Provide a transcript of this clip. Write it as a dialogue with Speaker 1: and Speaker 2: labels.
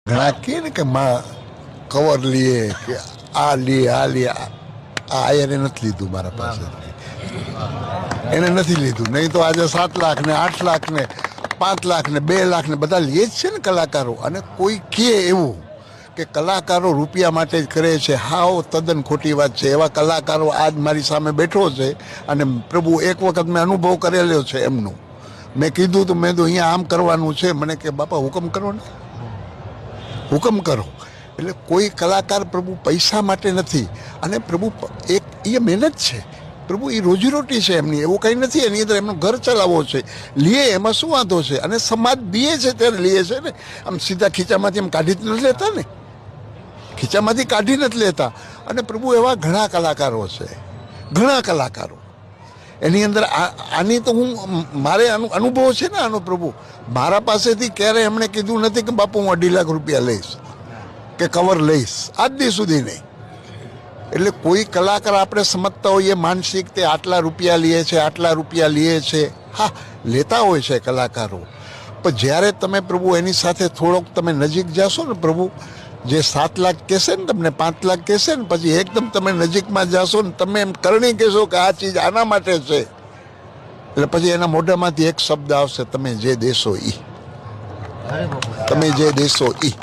Speaker 1: ઘણા કહે ને કે માં કવર લઈએ કે આ લઈએ આ લઈએ આ એને નથી લીધું મારા પાસેથી, એને નથી લીધું. નહીં તો આજે 7 લાખ ને 8 લાખ ને 5 લાખ ને 2 લાખ ને બધા લે જ છે ને કલાકારો. અને કોઈ કહે એવું કે કલાકારો રૂપિયા માટે જ કરે છે, હાવ તદ્દન ખોટી વાત છે. એવા કલાકારો આજ મારી સામે બેઠો છે અને પ્રભુ એક વખત મેં અનુભવ કરેલો છે એમનું. મેં કીધું તો મેં તો અહીંયા આમ કરવાનું છે, મને કે બાપા હુકમ કરો ને, હુકમ કરો. એટલે કોઈ કલાકાર પ્રભુ પૈસા માટે નથી. અને પ્રભુ એક એ મહેનત છે, પ્રભુ એ રોજીરોટી છે એમની, એવું કંઈ નથી. એની અંદર એમનું ઘર ચલાવવો છે, લે એમાં શું વાંધો છે. અને સમાજ દીએ છે ત્યારે લે છે ને, આમ સીધા ખીચામાંથી એમ કાઢી જ નથી લેતા ને, ખીચામાંથી કાઢી નથી લેતા. અને પ્રભુ એવા ઘણા કલાકારો છે, ઘણા કલાકારો. એની અંદર આની તો હું મારે અનુભવ છે ને આનો. પ્રભુ મારા પાસેથી ક્યારે એમણે કીધું નથી કે બાપુ હું 2.5 લાખ રૂપિયા લઈશ કે કવર લઈશ, આજ દી સુધી નહીં. એટલે કોઈ કલાકાર આપણે સમજતા હોઈએ માનસિક તે આટલા રૂપિયા લે છે, આટલા રૂપિયા લે છે. હા, લેતા હોય છે કલાકારો, પણ જ્યારે તમે પ્રભુ એની સાથે થોડોક તમે નજીક જશો ને, પ્રભુ જે 7 લાખ કહેશે ને તમને, 5 લાખ કહેશે ને, પછી એકદમ તમે નજીકમાં જશો ને, તમે એમ કરણી કહેશો કે આ ચીજ આના માટે છે, એટલે પછી એના મોઢામાંથી એક શબ્દ આવશે, તમે જે દેશો ઈ, તમે જે દેશો ઈ.